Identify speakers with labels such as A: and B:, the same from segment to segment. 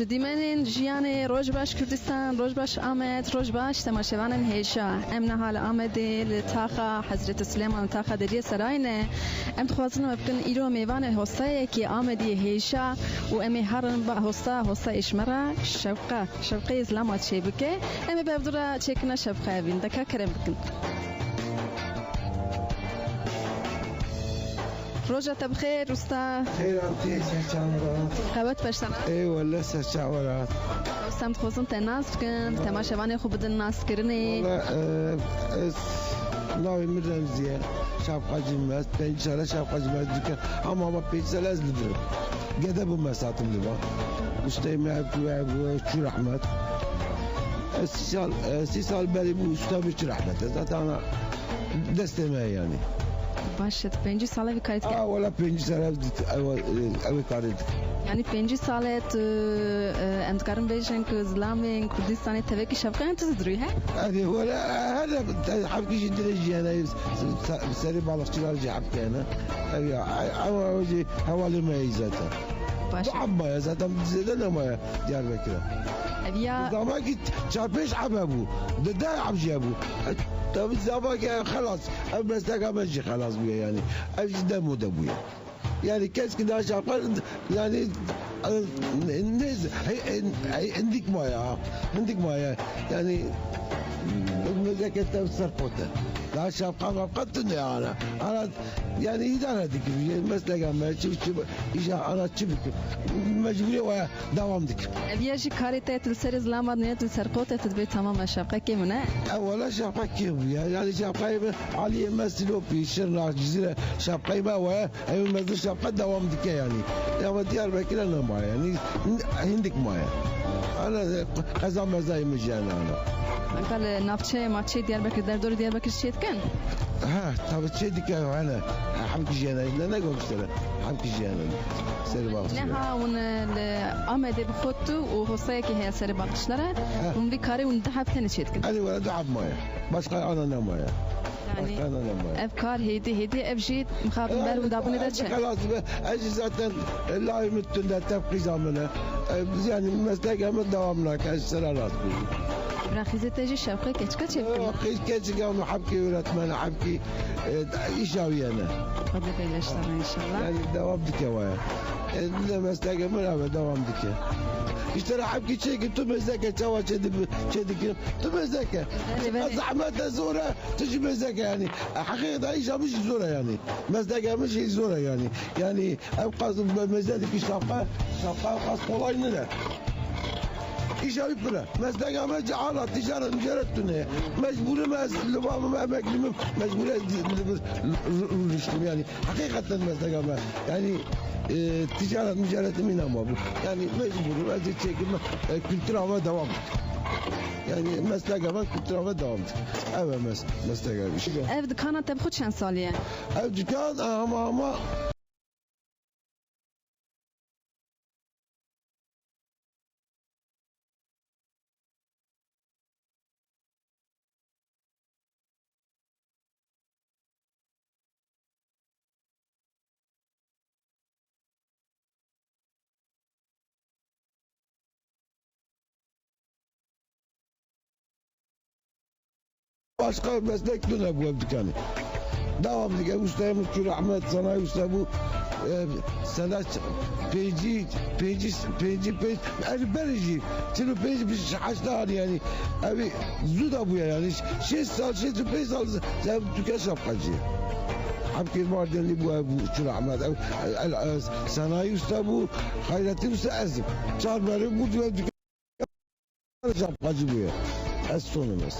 A: جدی من جیان روز باش کردستان روز باش آمد روز باش تماشاوانم هیشا ام نهال آمده لتاخا حضرت سلیمان تاخا دری سراینه ام تخوازنم بکن ایرو میوان حسای که آمدی هیشا و امی هرن با حسا اشمرا شوقه اسلامات چه بکه امی بردورا چکنا شوقه بین دکا کرم بکن روجة بخير وستا
B: خير عمتي سرچاورات
A: قبت بشتنا
B: اي والله سرچاورات
A: وستم تخوصن تناس بكن تماشاواني خوب بدن ناس كرني
B: ناوي من رمزية شابقة جمعات 5 سالة شابقة جمعات دكان ama 5 سالة از لدرم قد ابو مساتم لبا مستيمع شو رحمت 6 سال بالي بو استاذ شو رحمت ذات انا دستمه يعني
A: باشد 5 ساله وکالت کرد
B: ولا 5 ساله وکالت
A: yani 5 سالت امتکارم بیشن که زلامین کردستانی توکی شبکه انت زدروی ها
B: هذه ولا هذا حبكي جدا انا سري بالغ حبكي انا اوجي حوالي ما يزاتا عبا يا زاتا زدنا ما ديار بكره ابيا ما قلت شابيش عبابو ده عبجي ابو طب الزباق خلاص المسلك ماشي خلاص بيا يعني ايش دمو دبويا يعني كاس كده شغال يعني الناس عندك مايا يعني ذاك التصرفات لا شافقة قطني انا يعني اذا هذيك المسلك ما تشوف اذا انا تشوف مجبوري دوام ديك
A: ابياجي كاريتا تلسر زلامات نيت السرقوت تدبي تمام شافقة كيمنا
B: اولا شافقة كيم يعني شافقة علي مسلو في شرنا جزيرة شافقة ما هو اي مثل شافقة دوام ديك يعني يا ديار بكره انا ما يعني عندك ما انا خزان مزاي مجانا انا
A: قال نافشه ماتشي دياربكر در دور دياربكر شيت كان
B: ها طب تشي ديك انا حبك جينا انا قلت سنه حبك جينا سر باقش
A: نها ون امد بخوت وحسيك هي سر باقشلره ون بكاري ون دحب ثاني شيت كان
B: انا ولا دحب مايا بس انا نمايا
A: يعني افكار هيدي افجيت مخاطب بال ودابني دتش
B: خلاص اجزاء لا يمتن تبقي زمنه يعني مسلك ما دوامنا كالسرارات
A: راخيزة تجي شوقي كتش
B: كتش قام حبكي وراتمان حبكي ايشاوي انا
A: قد بيلاش ترى ان شاء الله
B: يعني دوام ديك ويا لما استقبل دوام ديك اشترى حبكي شيء قلت مزاكه توا كذا مزاكه زحمه زوره تجي مزاكه يعني حقيقه عيشه مش زوره يعني مزاكه مش زوره يعني ابقى مزاجك شقه قاس طولينا إيش أبيبنا مزدقة ما جعلها تجارة مجرد مجبورة ما لبابا ما مكلمة مجبورة نشتم يعني حقيقة مزدقة ما يعني تجارة مجرد من أمامه يعني مجبورة ما زي شيء كلتنا ما دوام يعني مزدقة ما كلتنا ما دوام أبا مزدقة إيش بقى
A: أبد كانت تبخد شان سالية
B: أبد كان أما başka meslek dönem bu dükkanı. Devam diye ustayım şu rahmet sanayi usta bu sanat peyci yani berici şimdi peyci bir şaşlar yani abi zuda bu yani 6 sal 5 sal sen dükkan şapkacı. Habkir Mardinli bu şu rahmet sanayi usta bu Hayrettin usta Azim. Çarmeri bu dükkan şapkacı bu ya. Az sonumuz.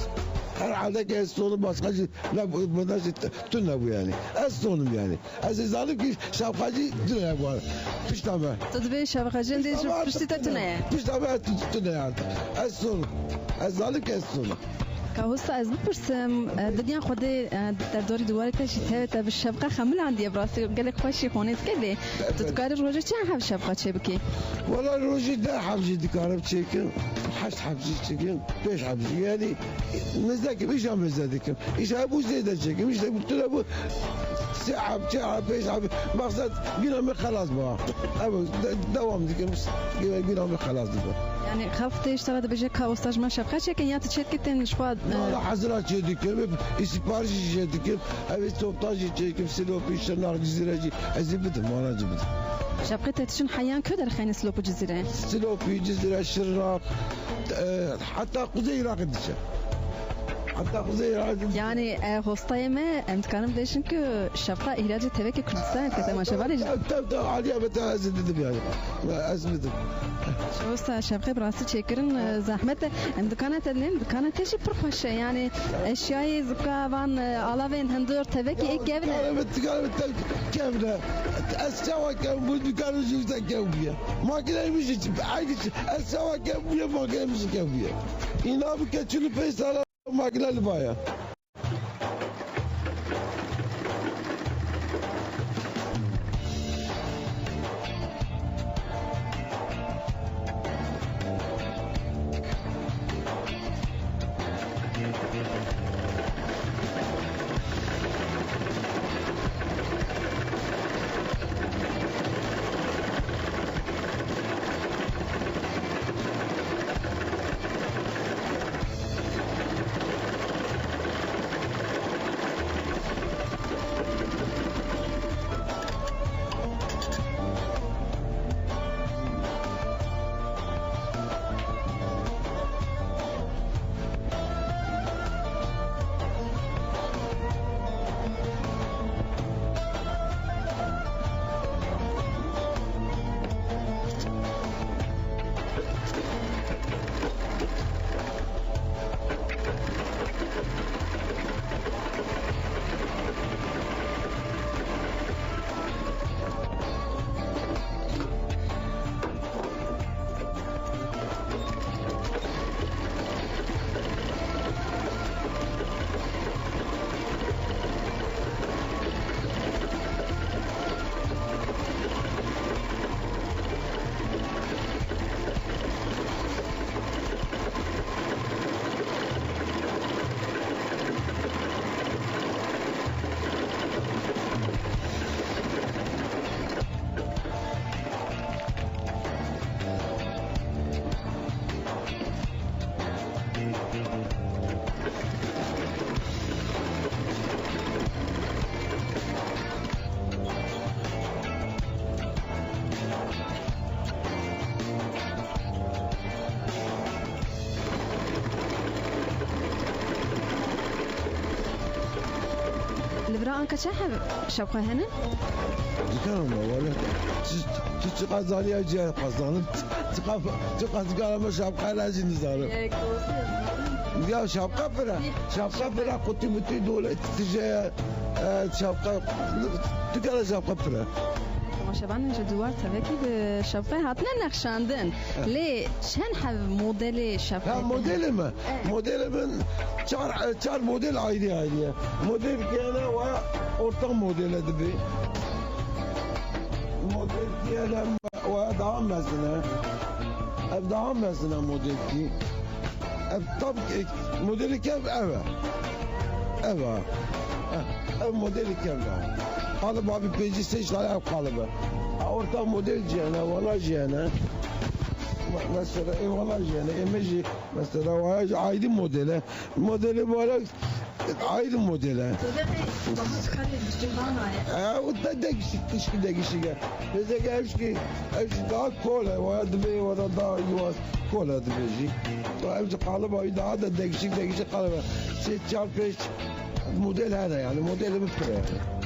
B: Herhalde ki sonu başkacı bundan tünne bu yani. Sonum yani. Zalim ki şapkacı tünne bu. Piştame.
A: Tabii şapkacı değil pişti tünne.
B: Piştame tünne yani. Sonum. Zalim ki sonu.
A: كهوستا از بپرسم دنیا خود در دوری دواره کشی تهت به شبقه خمل عندي براسي قال لك خوشي خونيت كده تذكر روجه چه حب شبقه چه بكي
B: والله روجه ده حبجي دكارب چيكن حش حبجي چيكن بيش حبجي يعني مزدك ايش عم مزدك ايش ابو زيد چيكن ايش قلت له ابو شعب بيش عب مقصد بينهم خلاص بقى أبو دوام ديك بينهم خلاص دبا
A: يعني خفت اشتغل بجك استاج ما شاف خش كان يات شركتين شفاد
B: لا حزرات شي ديك استبارش شي ديك أبي توبتاج شي كيف سلو بيش نار جزيرة جي أزبط ما أنا زبط
A: شبقت تشون حيان كدر خين سلو بجزيرة
B: سلو في جزيرة الشراق حتى قزي راقدشة حتى قزي راقدشة
A: يعني هوستاي ما امتكانم ديشن كو شبقة إهراج تبك كردستان كتما شبالي
B: تبدأ عليها بتا أزدد بيها أزمد
A: شو استا شبقة براسي تشكرن زحمة امتكانت اللين امتكانت تشي برخوشة يعني اشياء زبقة بان علاوين هندور تبكي ايه كيفنا
B: كيفنا السوا كم بود كانوا جوزا كيفية ما كنا يمشي عادي السوا كيفية ما كنا يمشي كيفية هنا بكتشلو بيسالة ما كنا لبايا
A: البراء كشحب شبقة هنا
B: ذكرنا ولا تقازاني أجي قازان تقال ما شابقة لازم نزارو يا شابقة برا قلت متي دولة تجي شابقة تقال شابقة برا
A: شبان جدوار تبكي بشبقة هاتنا نخشاندن ليه شن حب موديل شبقة
B: موديل ما چار موديل عادي موديل كيانا وأورطان موديل دبي موديل كيانا ودعم مثلا دعم مثلا موديل كي طب موديل كيف أبا موديل كيف قالب أبي بيجي سيش على قالبه أورطان موديل جانا ولا جانا مثلا اي والله جانا ايمجي مثلا واجد عايد موديله ولا عايد موديله وتدقش دقيقه اذا قالشكي ايش دا كولا واد بي ولا دا يواس كولا دبيجي فهمت قالب اذا عاد دقيقه قالب ست شهر فيش الموديل هذا يعني موديل بفكره يعني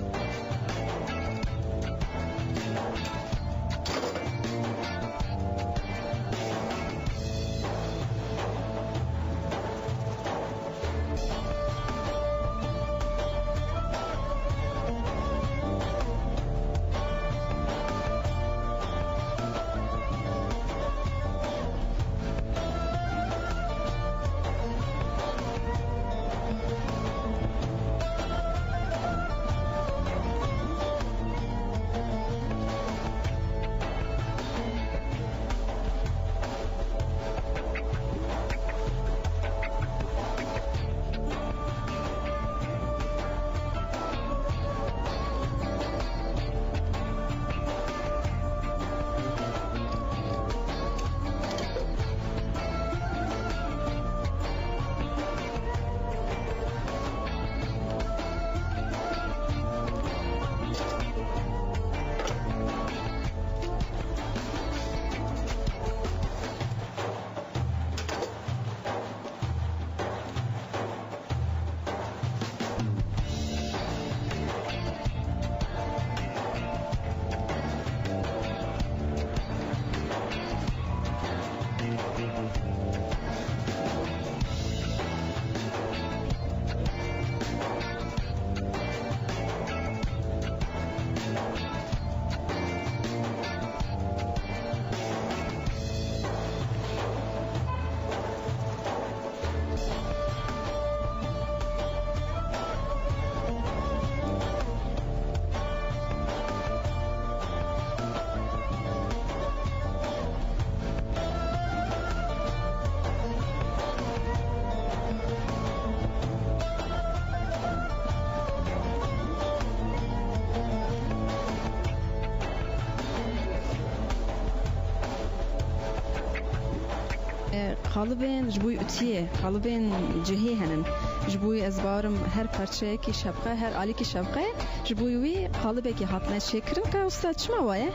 A: قالبين جبوي أتيه قالبين جهي هنن جبوي أزبارم هر parçaya ki şapka her ali ki şapka جبوي وي قالبه ki hatne şekrin ka ustad şma vaye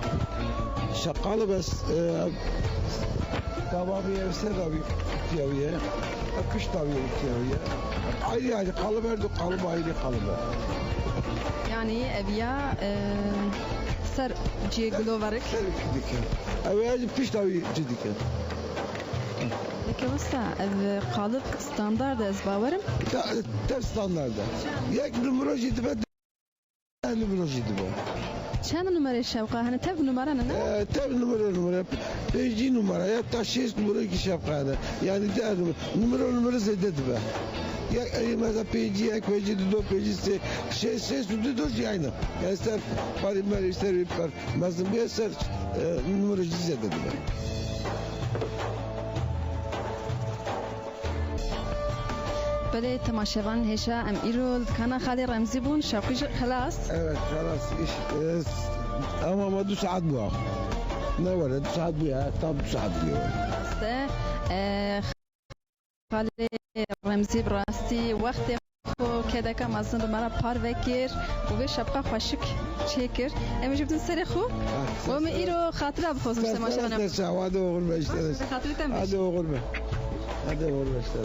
B: شقاله بس كبابي يرسل أبي تيويه أكش تابي تيويه ayrı ayrı kalıverdi kalıbı ayrı kalıbı.
A: Yani evya ser ciglo varık.
B: Ser diken. Evya piş tabii diken.
A: Peki usta ev kalıp standart ez bavarım.
B: Ter standarda. Yak numara ciddi ben numara ciddi ben.
A: Çend numara şapka hani tev numara ne?
B: Tev numara. Peci numara ya taşıyız numara ki şapka yani der numara zedet be. Ya mesela peci ya peci do peci şey sütü do yani. Yani ister parimer ister par mazlum bir ister numara zedet be.
A: بله تماشاوان هشا ام ایرول کانا خالی رمزی بون شاقیش خلاص
B: Evet خلاص iş ama 2 saat bu. Ne var 2 saat bu ya tam 2 saat diyor.
A: است خالی رمزی براستی وقت خو کده که مازن بمرا پار وکر و به شبقه خوشک چکر اما جبتن سر خو و من ایرو خاطره بخوزم تماشاوانم
B: Hadi oğlum işte.
A: خاطره تم
B: Hadi oğlum. Hadi oğlum işte.